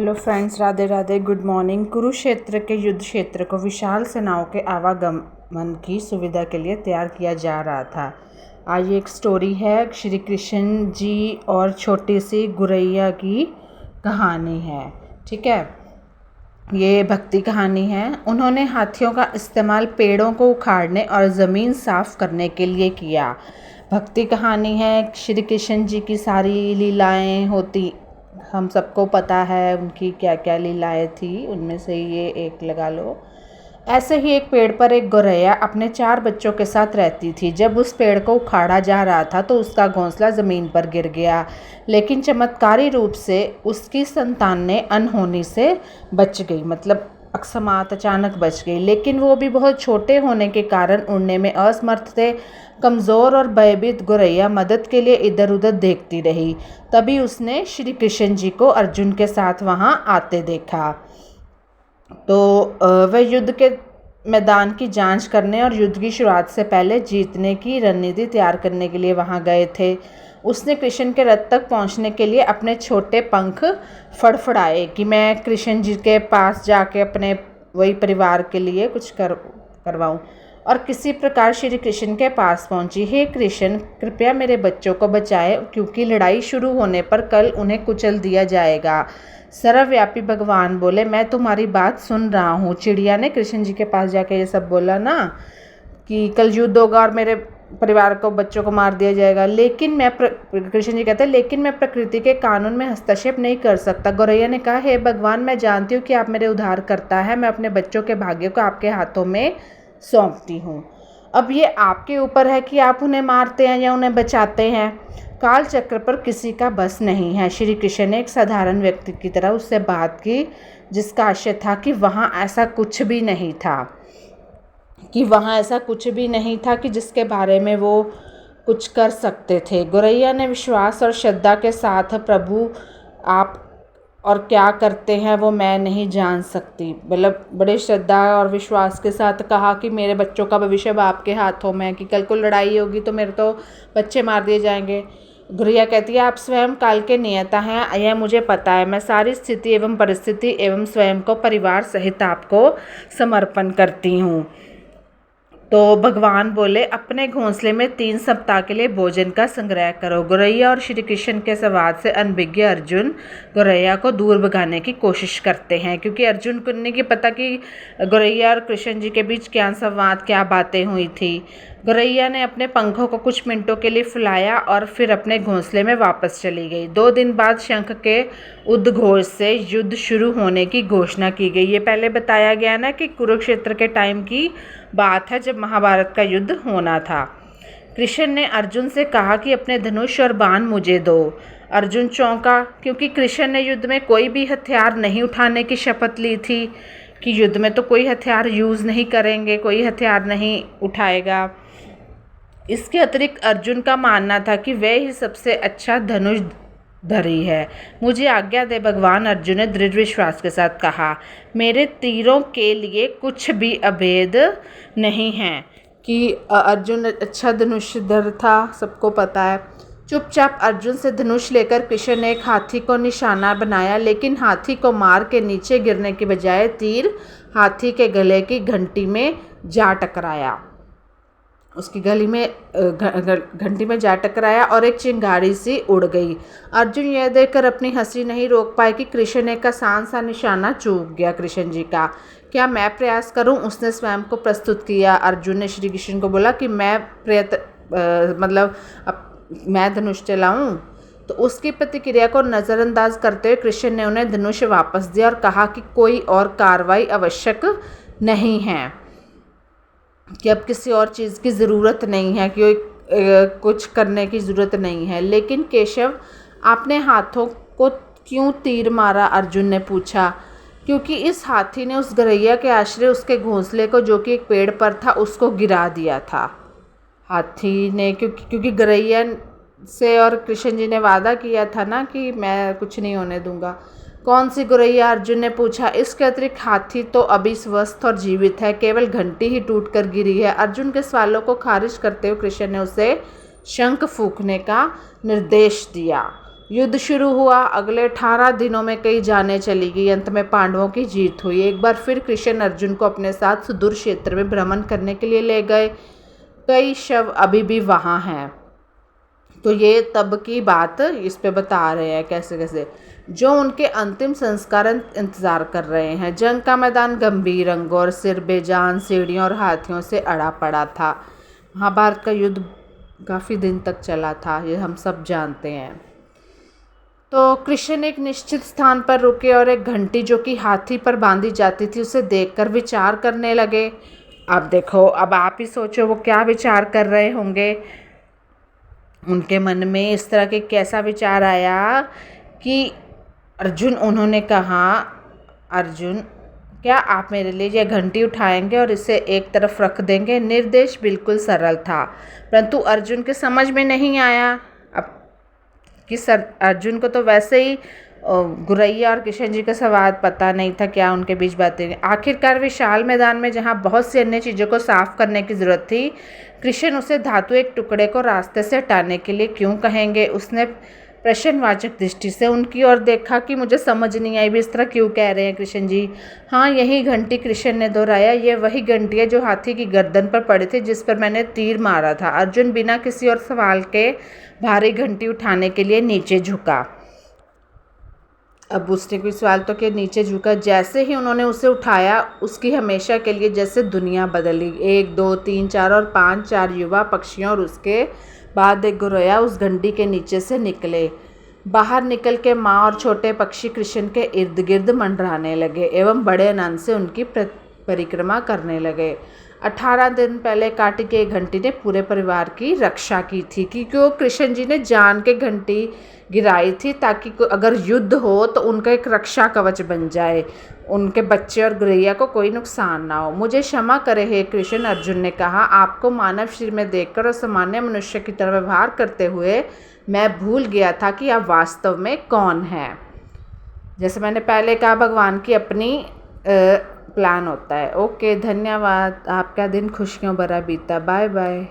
Hello friends, Radhe Radhe, good morning. Kurukshetra के युद्ध क्षेत्र को विशाल सेनाओं के आवागमन की सुविधा के लिए तैयार किया जा रहा था। आज एक स्टोरी है श्री कृष्ण जी और छोटी सी गुरैया की कहानी है। ठीक है, ये भक्ति कहानी है। उन्होंने हाथियों का इस्तेमाल पेड़ों को उखाड़ने और ज़मीन साफ करने के लिए किया। भक्ति कहानी है, श्री कृष्ण जी की सारी लीलाएं होती, हम सबको पता है उनकी क्या क्या लीलाएं थी, उनमें से ये एक लगा लो। ऐसे ही एक पेड़ पर एक गौरैया अपने 4 बच्चों के साथ रहती थी। जब उस पेड़ को उखाड़ा जा रहा था तो उसका घोंसला ज़मीन पर गिर गया, लेकिन चमत्कारी रूप से उसकी संतानें अनहोनी से बच गई, मतलब अकस्मात अचानक बच गई। लेकिन वो भी बहुत छोटे होने के कारण उड़ने में असमर्थ थे। कमज़ोर और भयभीत गौरैया मदद के लिए इधर उधर देखती रही। तभी उसने श्री कृष्ण जी को अर्जुन के साथ वहाँ आते देखा। तो वह युद्ध के मैदान की जांच करने और युद्ध की शुरुआत से पहले जीतने की रणनीति तैयार करने के लिए वहां गए थे। उसने कृष्ण के रथ तक पहुंचने के लिए अपने छोटे पंख फड़फड़ाए कि मैं कृष्ण जी के पास जाके अपने वही परिवार के लिए कुछ करवाऊं, और किसी प्रकार श्री कृष्ण के पास पहुंची। हे कृष्ण, कृपया मेरे बच्चों को बचाएं, क्योंकि लड़ाई शुरू होने पर कल उन्हें कुचल दिया जाएगा। सर्वव्यापी भगवान बोले, मैं तुम्हारी बात सुन रहा हूँ। चिड़िया ने कृष्ण जी के पास जाके ये सब बोला ना कि कल युद्ध होगा और मेरे परिवार को, बच्चों को मार दिया जाएगा। लेकिन मैं कृष्ण जी कहते हैं, लेकिन मैं प्रकृति के कानून में हस्तक्षेप नहीं कर सकता। गौरैया ने कहा, हे भगवान, मैं जानती हूँ कि आप मेरे उद्धार करता है। मैं अपने बच्चों के भाग्य को आपके हाथों में सौंपती हूँ। अब ये आपके ऊपर है कि आप उन्हें मारते हैं या उन्हें बचाते हैं। काल चक्र पर किसी का बस नहीं है। श्री कृष्ण ने एक साधारण व्यक्ति की तरह उससे बात की, जिसका आशय था कि वहाँ ऐसा कुछ भी नहीं था कि जिसके बारे में वो कुछ कर सकते थे। गौरैया ने विश्वास और श्रद्धा के साथ, प्रभु आप और क्या करते हैं वो मैं नहीं जान सकती, मतलब बड़े श्रद्धा और विश्वास के साथ कहा कि मेरे बच्चों का भविष्य आपके हाथों में है, कि कल को लड़ाई होगी तो मेरे तो बच्चे मार दिए जाएंगे। गौरैया कहती है, आप स्वयं काल के नियता हैं, यह मुझे पता है। मैं सारी स्थिति एवं परिस्थिति एवं स्वयं को परिवार सहित आपको समर्पण करती हूँ। तो भगवान बोले, अपने घोंसले में 3 सप्ताह के लिए भोजन का संग्रह करो। गौरैया और श्री कृष्ण के संवाद से अनभिज्ञ अर्जुन गौरैया को दूर भगाने की कोशिश करते हैं, क्योंकि अर्जुन को नहीं पता कि गौरैया और कृष्ण जी के बीच क्या संवाद, क्या बातें हुई थी। गौरैया ने अपने पंखों को कुछ मिनटों के लिए फुलाया और फिर अपने घोंसले में वापस चली गई। 2 दिन बाद शंख के उद्घोष से युद्ध शुरू होने की घोषणा की गई। ये पहले बताया गया ना कि कुरुक्षेत्र के टाइम की बात है, जब महाभारत का युद्ध होना था। कृष्ण ने अर्जुन से कहा कि अपने धनुष और बाण मुझे दो। अर्जुन चौंका, क्योंकि कृष्ण ने युद्ध में कोई भी हथियार नहीं उठाने की शपथ ली थी कि युद्ध में तो कोई हथियार यूज़ नहीं करेंगे, कोई हथियार नहीं उठाएगा। इसके अतिरिक्त अर्जुन का मानना था कि वह ही सबसे अच्छा धनुषधारी है। मुझे आज्ञा दे भगवान, अर्जुन ने दृढ़ विश्वास के साथ कहा। मेरे तीरों के लिए कुछ भी अभेद नहीं है। कि अर्जुन अच्छा धनुषधर था, सबको पता है। चुपचाप अर्जुन से धनुष लेकर कृष्ण ने एक हाथी को निशाना बनाया, लेकिन हाथी को मार के नीचे गिरने की बजाय तीर हाथी के गले की घंटी में जा टकराया। उसकी गली में घंटी में जा टकराया और एक चिंगारी सी उड़ गई। अर्जुन यह देखकर अपनी हंसी नहीं रोक पाए कि कृष्ण ने एक आसान सा निशाना चूक गया कृष्ण जी का। क्या मैं प्रयास करूं? उसने स्वयं को प्रस्तुत किया। अर्जुन ने श्री कृष्ण को बोला कि मैं धनुष चलाऊं। तो उसकी प्रतिक्रिया को नज़रअंदाज करते हुए कृष्ण ने उन्हें धनुष वापस दिया और कहा कि कोई और कार्रवाई आवश्यक नहीं है, कि अब किसी और चीज़ की ज़रूरत नहीं है, कि कुछ करने की ज़रूरत नहीं है। लेकिन केशव, आपने हाथों को क्यों तीर मारा? अर्जुन ने पूछा। क्योंकि इस हाथी ने उस गौरैया के आश्रय उसके घोंसले को, जो कि एक पेड़ पर था, उसको गिरा दिया था। हाथी ने, क्योंकि गौरैया से और कृष्ण जी ने वादा किया था ना कि मैं कुछ नहीं होने दूंगा। कौन सी गौरैया? अर्जुन ने पूछा। इसके अतिरिक्त हाथी तो अभी स्वस्थ और जीवित है, केवल घंटी ही टूट कर गिरी है। अर्जुन के सवालों को खारिज करते हुए कृष्ण ने उसे शंख फूंकने का निर्देश दिया। युद्ध शुरू हुआ। अगले 18 दिनों में कई जानें चली गई। अंत में पांडवों की जीत हुई। एक बार फिर कृष्ण अर्जुन को अपने साथ सुदूर क्षेत्र में भ्रमण करने के लिए ले गए। कई शव अभी भी वहाँ हैं। तो ये तब की बात इस पे बता रहे हैं कैसे कैसे जो उनके अंतिम संस्कार इंतज़ार कर रहे हैं। जंग का मैदान गंभीर अंगों और सिर बेजान सीढ़ियों और हाथियों से अड़ा पड़ा था। महाभारत का युद्ध काफ़ी दिन तक चला था, ये हम सब जानते हैं। तो कृष्ण एक निश्चित स्थान पर रुके और एक घंटी जो कि हाथी पर बांधी जाती थी उसे देखकर विचार करने लगे। अब देखो, अब आप ही सोचो वो क्या विचार कर रहे होंगे। उनके मन में इस तरह के कैसा विचार आया कि अर्जुन, उन्होंने कहा, अर्जुन क्या आप मेरे लिए यह घंटी उठाएंगे और इसे एक तरफ रख देंगे। निर्देश बिल्कुल सरल था, परंतु अर्जुन के समझ में नहीं आया। अब कि अर्जुन को तो वैसे ही गुरैया और किशन जी का सवाल पता नहीं था क्या उनके बीच बातें। आखिरकार विशाल मैदान में जहाँ बहुत सी अन्य चीज़ों को साफ करने की ज़रूरत थी, कृष्ण उसे धातु एक टुकड़े को रास्ते से हटाने के लिए क्यों कहेंगे। उसने प्रश्नवाचक दृष्टि से उनकी ओर देखा कि मुझे समझ नहीं आई भी इस तरह क्यों कह रहे हैं कृष्ण जी। हाँ, यही घंटी, कृष्ण ने दोहराया। ये वही घंटी है जो हाथी की गर्दन पर पड़ी थी जिस पर मैंने तीर मारा था। अर्जुन बिना किसी और सवाल के भारी घंटी उठाने के लिए नीचे झुका। अब उसने कोई सवाल तो कि नीचे झुका। जैसे ही उन्होंने उसे उठाया, उसकी हमेशा के लिए जैसे दुनिया बदली। 1 2 3 4 और 5 4 युवा पक्षियों और उसके बाद एक गुरैया उस घंटी के नीचे से निकले। बाहर निकल के माँ और छोटे पक्षी कृष्ण के इर्द गिर्द मंडराने लगे एवं बड़े आनंद से उनकी परिक्रमा करने लगे। 18 दिन पहले काटी गई घंटी ने पूरे परिवार की रक्षा की थी, क्योंकि वो कृष्ण जी ने जान के घंटी गिराई थी ताकि अगर युद्ध हो तो उनका एक रक्षा कवच बन जाए, उनके बच्चे और गुरैया को कोई नुकसान ना हो। मुझे क्षमा करे हे कृष्ण, अर्जुन ने कहा। आपको मानव शरीर में देखकर और सामान्य मनुष्य की तरह व्यवहार करते हुए मैं भूल गया था कि आप वास्तव में कौन हैं। जैसे मैंने पहले कहा, भगवान की अपनी प्लान होता है। ओके, धन्यवाद। आपका दिन खुशियों भरा बीता। Bye bye.